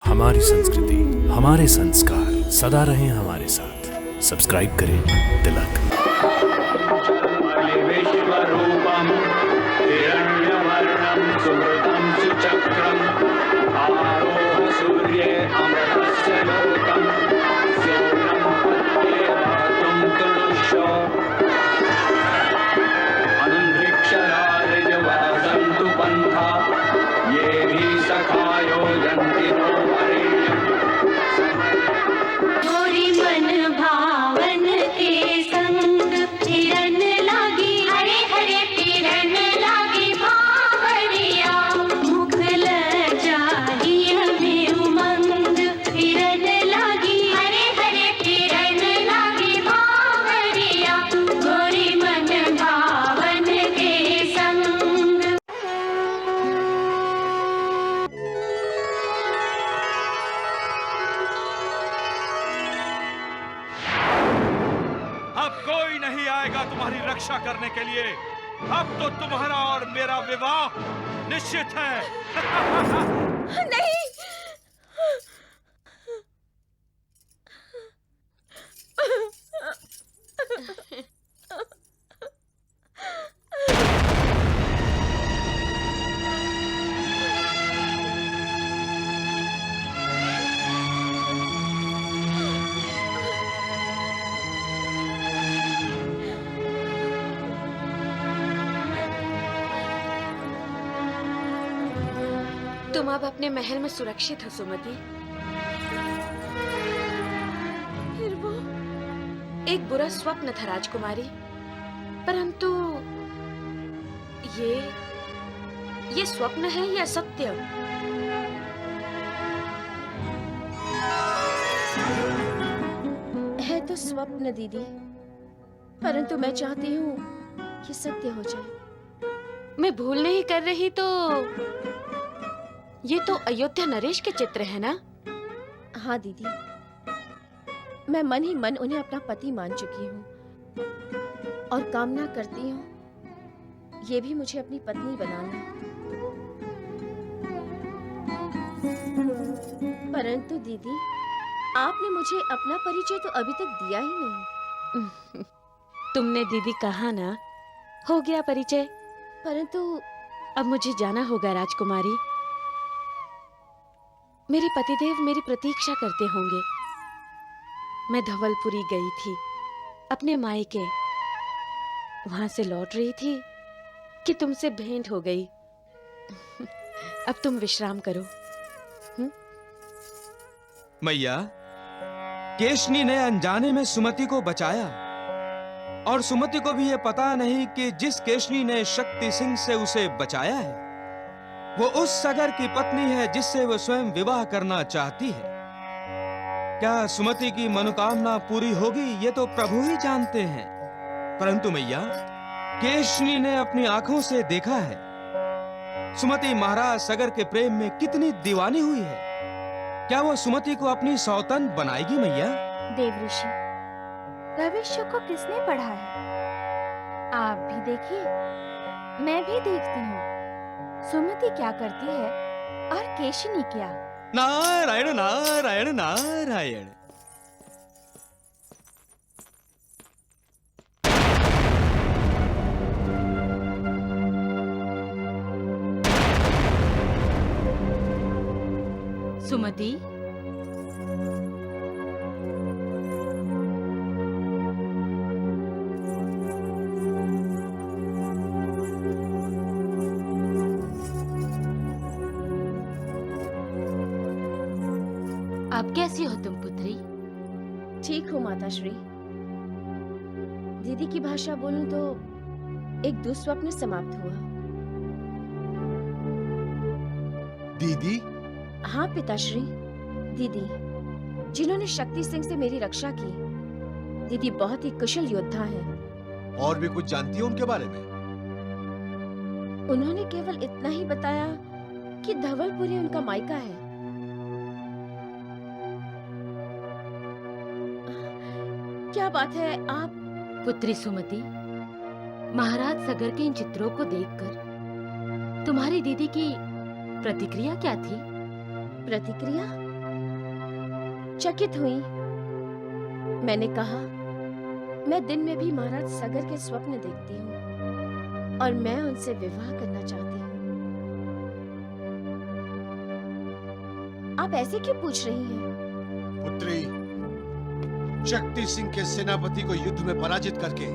हमारी संस्कृति, हमारे संस्कार सदा रहें हमारे साथ। सब्सक्राइब करें तिलक। विश्वरूपं हिरण्यवर्णं सुवृतं सुचक्रम् आरोह सूर्ये अमृतस्य लोकं सोनं पत्ये वातुं तुलुष्यो अनन्त्रिक्षरारिजवसन्तु पन्था ये भी सखायो यन्ति नो वरेण्यम् गोरी मन भावन के संग हिरन लागी, हरे हरे हिरन लागी भावरिया। मुख लजाई हमें उमंग हिरन लागी, हरे हरे हिरन लागी भावरिया। गोरी मन भावन के संग। अब कोई नहीं आएगा तुम्हारी रक्षा करने के लिए। अब तो तुम्हारा और मेरा विवाह निश्चित है। नहीं। तुम अब अपने महल में सुरक्षित हो सुमति। फिर वो एक बुरा स्वप्न था राजकुमारी, परंतु ये स्वप्न है या सत्य? है तो स्वप्न दीदी, परंतु मैं चाहती हूँ कि सत्य हो जाए। मैं भूल नहीं कर रही तो ये तो अयोध्या नरेश के चित्र है ना? हाँ दीदी, मैं मन ही मन उन्हें अपना पति मान चुकी हूँ और कामना करती हूँ ये भी मुझे अपनी पत्नी बनाना। परंतु दीदी, आपने मुझे अपना परिचय तो अभी तक दिया ही नहीं। तुमने दीदी कहा ना, हो गया परिचय। परंतु अब मुझे जाना होगा राजकुमारी। मेरे पतिदेव मेरी प्रतीक्षा करते होंगे। मैं धवलपुरी गई थी अपने मायके, वहां से लौट रही थी कि तुमसे भेंट हो गई। अब तुम विश्राम करो। मैया, केशनी ने अनजाने में सुमति को बचाया और सुमति को भी ये पता नहीं कि जिस केशनी ने शक्ति सिंह से उसे बचाया है वो उस सगर की पत्नी है जिससे वो स्वयं विवाह करना चाहती है। क्या सुमति की मनोकामना पूरी होगी ये तो प्रभु ही जानते हैं, परंतु मैया, केशनी ने अपनी आंखों से देखा है सुमति महाराज सगर के प्रेम में कितनी दीवानी हुई है। क्या वो सुमति को अपनी सौतन बनाएगी मैया? देवऋषि, भविष्य को किसने पढ़ा है? आप भी देखिए, मैं भी देखती हूँ सुमति क्या करती है और केशिनी क्या। नारायण नारायण नारायण। सुमति, अब कैसी हो तुम पुत्री? ठीक हूँ माताश्री। दीदी की भाषा बोलूं तो एक दुस्वप्न समाप्त हुआ। दीदी? हाँ पिताश्री, दीदी जिन्होंने शक्ति सिंह से मेरी रक्षा की। दीदी बहुत ही कुशल योद्धा है। और भी कुछ जानती हो उनके बारे में? उन्होंने केवल इतना ही बताया कि धवलपुरी उनका मायका है। क्या बात है आप? पुत्री सुमति, महाराज सगर के इन चित्रों को देखकर तुम्हारी दीदी की प्रतिक्रिया क्या थी? प्रतिक्रिया? चकित हुई। मैंने कहा, मैं दिन में भी महाराज सागर के स्वप्न देखती हूँ और मैं उनसे विवाह करना चाहती हूँ। आप ऐसे क्यों पूछ रही हैं? पुत्री, शक्ति सिंह के सेनापति को युद्ध में पराजित करके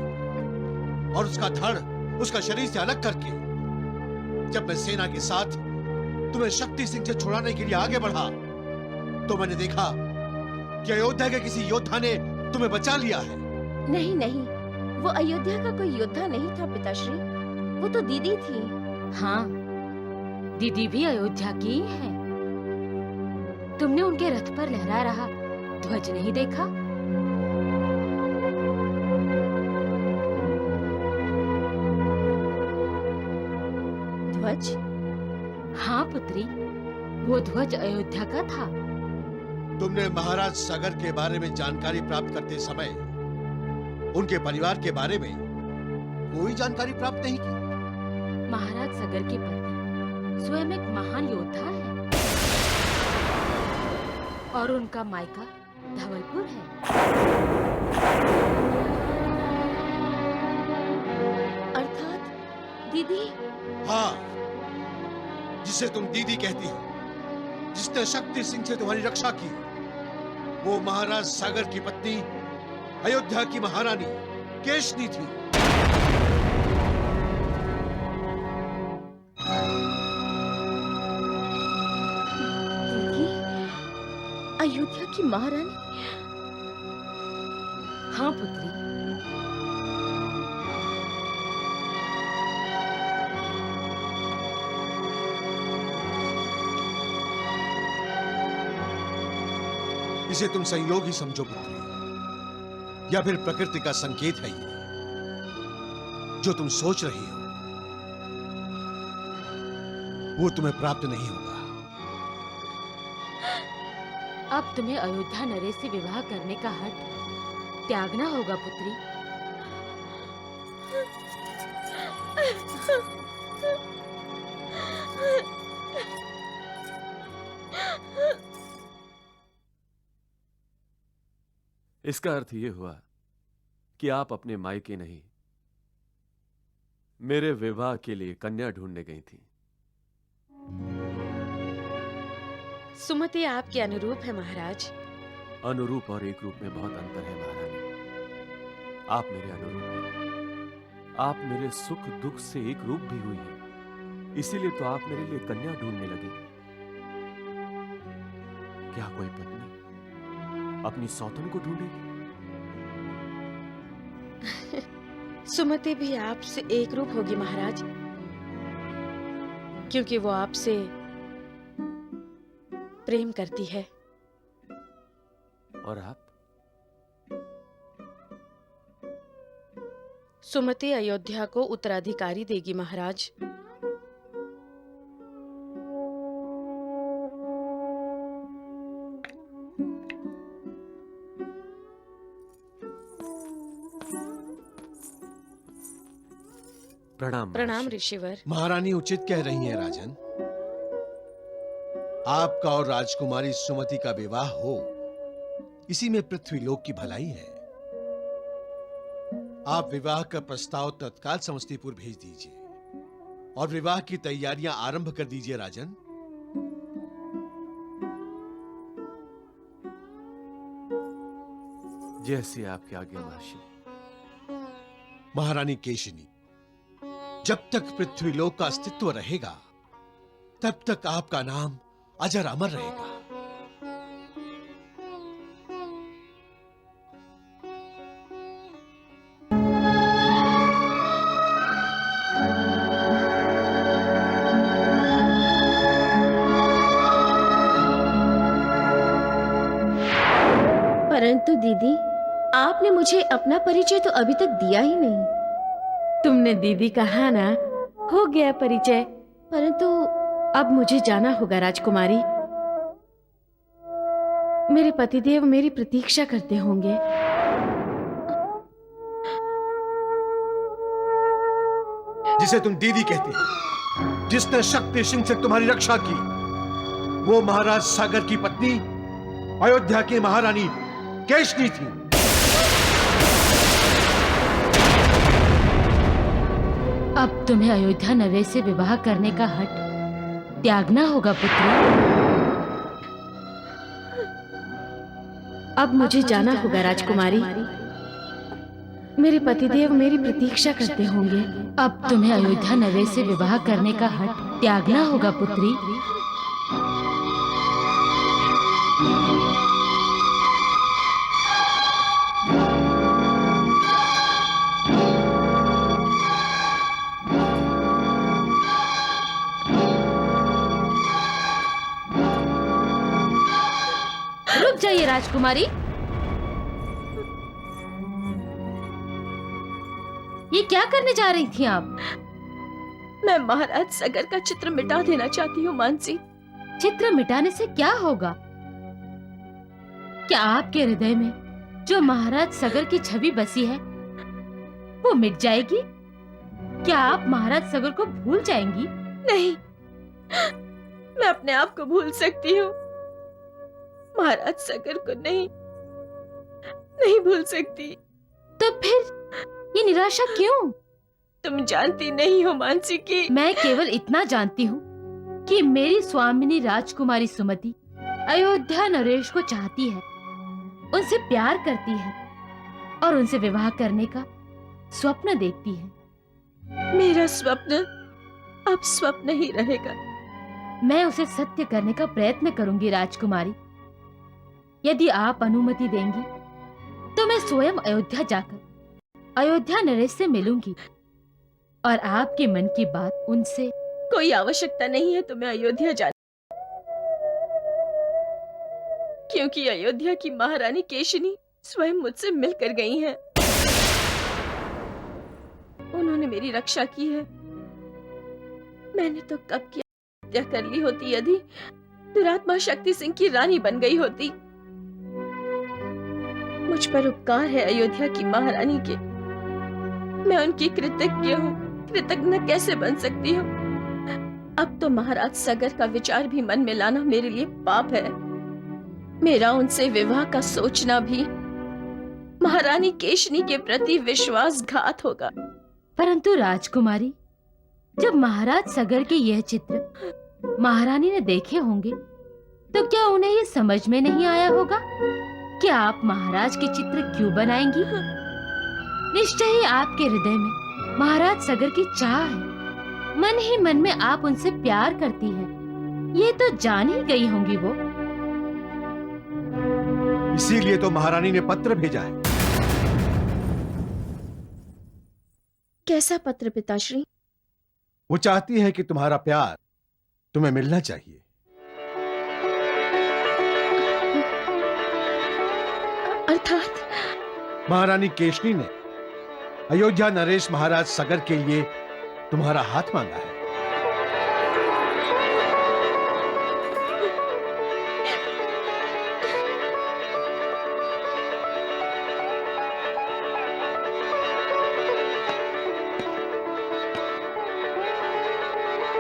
और उसका धड़ उसका शरीर से अलग करके जब मैं सेना के साथ तुम्हें शक्ति सिंह से छुड़ाने के लिए आगे बढ़ा तो मैंने देखा कि अयोध्या के किसी योद्धा ने तुम्हें बचा लिया है। नहीं नहीं, वो अयोध्या का कोई योद्धा नहीं था पिताश्री, वो तो दीदी थी। हाँ, दीदी भी अयोध्या की ही है। तुमने उनके रथ पर लहरा रहा ध्वज नहीं देखा? ध्वज? हाँ पुत्री, वो ध्वज अयोध्या का था। तुमने महाराज सागर के बारे में जानकारी प्राप्त करते समय उनके परिवार के बारे में कोई जानकारी प्राप्त नहीं की। महाराज सागर की पत्नी स्वयं एक महान योद्धा है और उनका मायका धवलपुर है। अर्थात दीदी? हाँ, जिसे तुम दीदी कहती हो, जिसने शक्ति सिंह से तुम्हारी रक्षा की, वो महाराज सागर की पत्नी अयोध्या की महारानी केशनी थी। दीदी, अयोध्या की महारानी? हाँ पुत्री, इसे तुम संयोग ही समझो पुत्री, या फिर प्रकृति का संकेत है ये। जो तुम सोच रही हो वो तुम्हें प्राप्त नहीं होगा। अब तुम्हें अयोध्या नरेश से विवाह करने का हट त्यागना होगा पुत्री। इसका अर्थ ये हुआ कि आप अपने मायके नहीं, मेरे विवाह के लिए कन्या ढूंढने गई थी। सुमति आपके अनुरूप है महाराज। अनुरूप और एक रूप में बहुत अंतर है महारानी। आप मेरे अनुरूप हैं। आप मेरे सुख दुख से एक रूप भी हुई हैं। इसीलिए तो आप मेरे लिए कन्या ढूंढने लगी। क्या कोई पत्नी अपनी सौतन को ढूंढेगी? सुमति भी आपसे एक रूप होगी महाराज, क्योंकि वो आपसे प्रेम करती है। और आप? सुमति अयोध्या को उत्तराधिकारी देगी महाराज। प्रणाम प्रणाम ऋषिवर। महारानी उचित कह रही हैं राजन। आपका और राजकुमारी सुमति का विवाह हो, इसी में पृथ्वीलोक की भलाई है। आप विवाह का प्रस्ताव तत्काल समस्तीपुर भेज दीजिए और विवाह की तैयारियां आरंभ कर दीजिए राजन। जैसी आपकी आज्ञा महर्षि। महारानी केशिनी, जब तक पृथ्वीलोक का अस्तित्व रहेगा तब तक आपका नाम अजर अमर रहेगा। परंतु दीदी, आपने मुझे अपना परिचय तो अभी तक दिया ही नहीं। तुमने दीदी कहा ना, हो गया परिचय। परंतु अब मुझे जाना होगा राजकुमारी। मेरे पतिदेव मेरी प्रतीक्षा करते होंगे। जिसे तुम दीदी कहती हो, जिसने शक्ति सिंह से तुम्हारी रक्षा की, वो महाराज सागर की पत्नी अयोध्या की महारानी केशनी थी। अब तुम्हें अयोध्या नरेश से विवाह करने का हट त्यागना होगा पुत्री। अब मुझे जाना होगा राजकुमारी। मेरे पतिदेव मेरी प्रतीक्षा करते होंगे। अब तुम्हें अयोध्या नरेश से विवाह करने का हट त्यागना होगा पुत्री। रुक जाइए राजकुमारी। ये क्या करने जा रही थी आप? मैं महाराज सगर का चित्र मिटा देना चाहती हूँ मानसी। चित्र मिटाने से क्या होगा? क्या आपके हृदय में जो महाराज सगर की छवि बसी है वो मिट जाएगी? क्या आप महाराज सगर को भूल जाएंगी? नहीं, मैं अपने आप को भूल सकती हूँ, महाराज सगर को नहीं भूल सकती। तो फिर ये निराशा क्यों? तुम जानती नहीं हो मानसी की मैं केवल इतना जानती हूँ कि मेरी स्वामिनी राजकुमारी सुमति अयोध्या नरेश को चाहती है, उनसे प्यार करती है और उनसे विवाह करने का स्वप्न देखती है। मेरा स्वप्न अब स्वप्न ही रहेगा। मैं उसे सत्य करने का प्रयत्न करूंगी राजकुमारी। यदि आप अनुमति देंगी तो मैं स्वयं अयोध्या जाकर अयोध्या नरेश से मिलूंगी और आपके मन की बात उनसे। कोई आवश्यकता नहीं है तुम्हें अयोध्या जाने, क्योंकि अयोध्या की महारानी केशनी स्वयं मुझसे मिलकर गई हैं। उन्होंने मेरी रक्षा की है। मैंने तो कब की हत्या कर ली होती यदि दुरात्मा शक्ति सिंह की रानी बन गई होती। मुझ पर उपकार है अयोध्या की महारानी के, मैं उनकी कृतज्ञ हूँ। कृतज्ञ कैसे बन सकती हूँ? अब तो महाराज सगर का विचार भी मन में लाना मेरे लिए पाप है। मेरा उनसे विवाह का सोचना भी महारानी केशनी के प्रति विश्वासघात होगा। परंतु राजकुमारी, जब महाराज सगर के यह चित्र महारानी ने देखे होंगे तो क्या उन्हें ये समझ में नहीं आया होगा कि आप महाराज के चित्र क्यों बनाएंगी? निश्चय ही आपके हृदय में महाराज सगर की चाह है। मन ही मन में आप उनसे प्यार करती हैं। ये तो जान ही गई होंगी वो। इसीलिए तो महारानी ने पत्र भेजा है। कैसा पत्र पिताश्री? वो चाहती है कि तुम्हारा प्यार तुम्हें मिलना चाहिए। अर्थात महारानी केशनी ने अयोध्या नरेश महाराज सगर के लिए तुम्हारा हाथ मांगा है।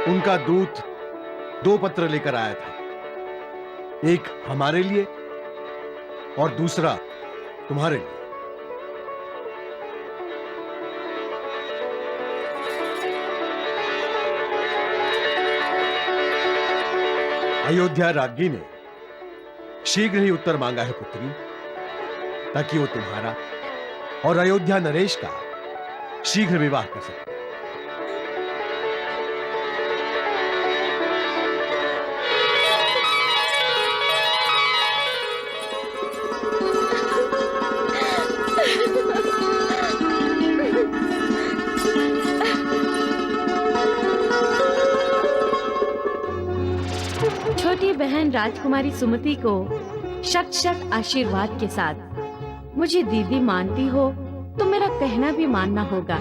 उनका दूत 2 पत्र लेकर आया था, एक हमारे लिए और दूसरा तुम्हारे लिए। अयोध्या राज्ञी ने शीघ्र ही उत्तर मांगा है पुत्री, ताकि वो तुम्हारा और अयोध्या नरेश का शीघ्र विवाह कर सके। छोटी बहन राजकुमारी सुमति को शत शत आशीर्वाद के साथ मुझे दीदी मानती हो तो मेरा कहना भी मानना होगा।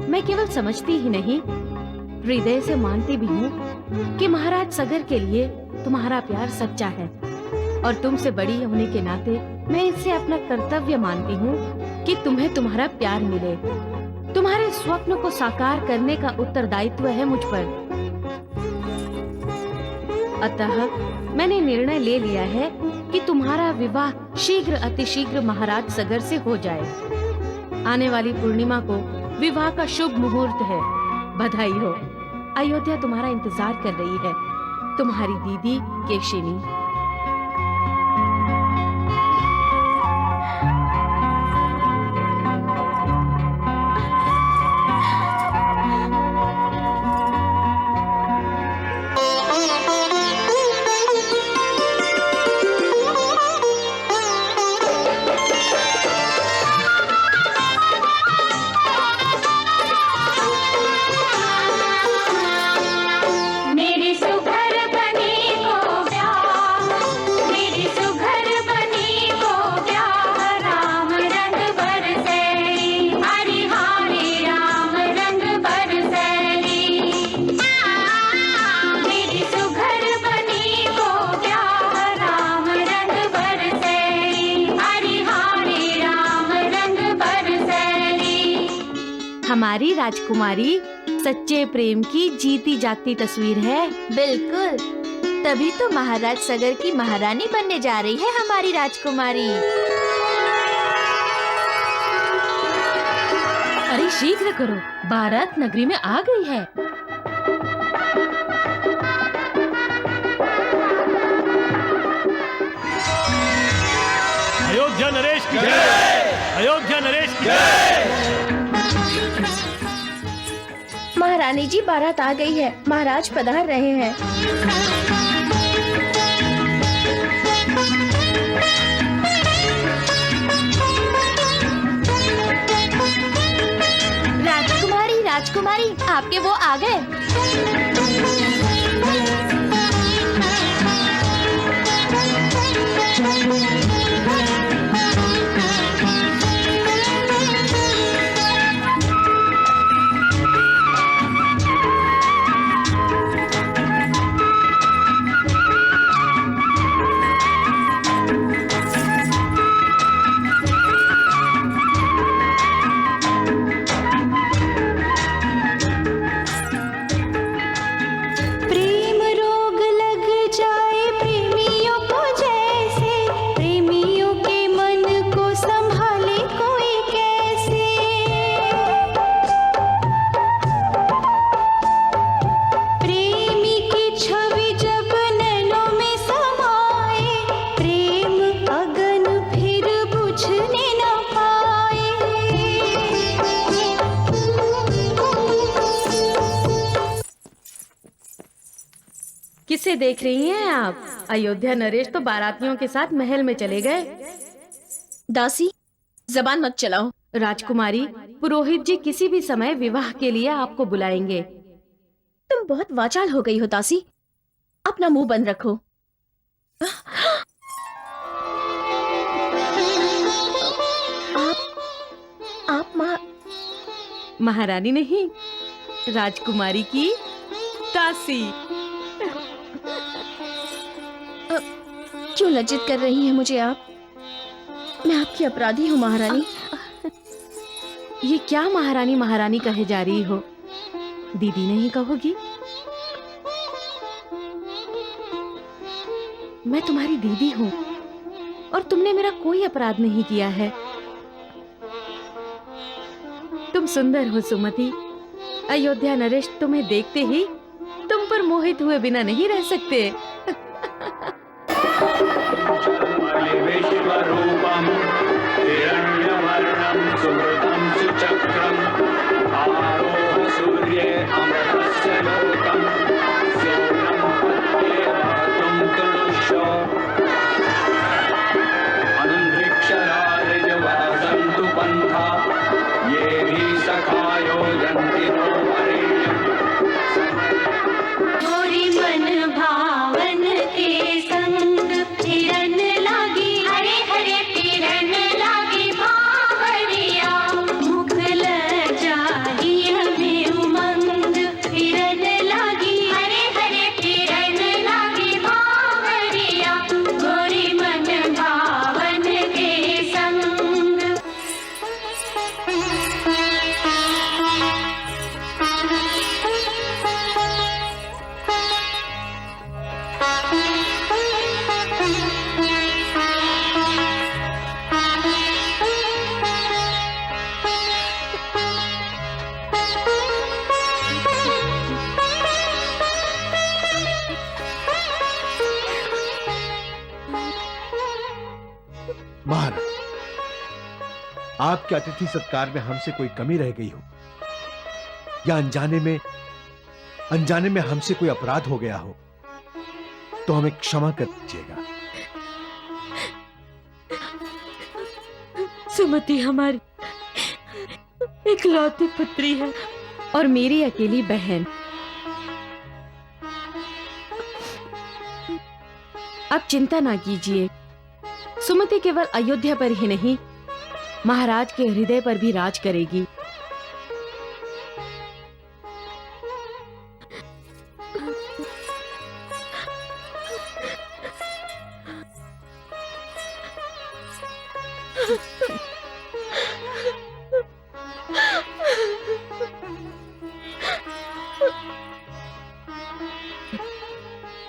मैं केवल समझती ही नहीं, हृदय से मानती भी हूँ कि महाराज सगर के लिए तुम्हारा प्यार सच्चा है और तुमसे बड़ी होने के नाते मैं इसे अपना कर्तव्य मानती हूँ कि तुम्हें तुम्हारा प्यार मिले। तुम्हारे स्वप्न को साकार करने का उत्तरदायित्व है मुझ पर। अतः मैंने निर्णय ले लिया है कि तुम्हारा विवाह शीघ्र अतिशीघ्र महाराज सगर से हो जाए। आने वाली पूर्णिमा को विवाह का शुभ मुहूर्त है। बधाई हो। अयोध्या तुम्हारा इंतजार कर रही है। तुम्हारी दीदी केशिनी। मेरी सुघर बनी को ब्याह, मेरी सुघर बनी को ब्याह, राम रंग बरसैली, हरि हरि राम रंग बरसैली। मेरी सुघर बनी को ब्याह, राम रंग बरसैली, हरि हरि राम रंग बरसैली। हमारी राजकुमारी सच्चे प्रेम की जीती जागती तस्वीर है। बिल्कुल, तभी तो महाराज सगर की महारानी बनने जा रही है हमारी राजकुमारी। अरे शीघ्र करो, बारात नगरी में आ गई है। अयोध्या नरेश की जय, अयोध्या नरेश की जय। महारानी जी, बारात आ गई है। महाराज पधार रहे हैं। राजकुमारी, राजकुमारी, आपके वो आ गए। प्रेम रोग लग जाए प्रेमियों को, जैसे प्रेमियों के मन को संभाले कोई कैसे। प्रेमी की छवि जब नैनों में समाए, प्रेम अगन फिर बुझने न पाए। किसे देख रही हैं आप? अयोध्या नरेश तो बारातियों के साथ महल में चले गए। दासी, जबान मत चलाओ। राजकुमारी, पुरोहित जी किसी भी समय विवाह के लिए आपको बुलाएंगे। तुम बहुत वाचाल हो गई हो दासी। अपना मुंह बंद रखो। आप महारानी नहीं, राजकुमारी की दासी। क्यों लज्जित कर रही हैं मुझे आप? मैं आपकी अपराधी हूँ महारानी। ये क्या महारानी महारानी कहे जा रही हो? दीदी नहीं कहोगी? मैं तुम्हारी दीदी हूँ और तुमने मेरा कोई अपराध नहीं किया है। तुम सुंदर हो सुमति। अयोध्या नरेश तुम्हें देखते ही तुम पर मोहित हुए बिना नहीं रह सकते। विश्वरूपम् हिरण्यवर्णं सुवृतं सुचक्रम् आरोह सूर्ये अमृतस्य लोकम् सोनं पत्ये वातुं तनुष्यो अनन्त्रिक्षरारिजवसन्तु पन्था ये भी सखायो यन्ति नो वरेण्यम्। गोरी मन भावन के संग महाराज, आपके अतिथि सत्कार में हमसे कोई कमी रह गई हो या अनजाने में हमसे कोई अपराध हो गया हो तो हमें क्षमा कर दीजिएगा। सुमति हमारी इकलौती पुत्री है और मेरी अकेली बहन। अब चिंता ना कीजिए, सुमति केवल अयोध्या पर ही नहीं, महाराज के हृदय पर भी राज करेगी।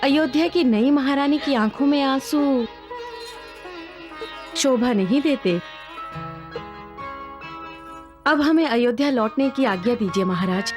अयोध्या की नई महारानी की आंखों में आंसू शोभा नहीं देते। अब हमें अयोध्या लौटने की आज्ञा दीजिए महाराज।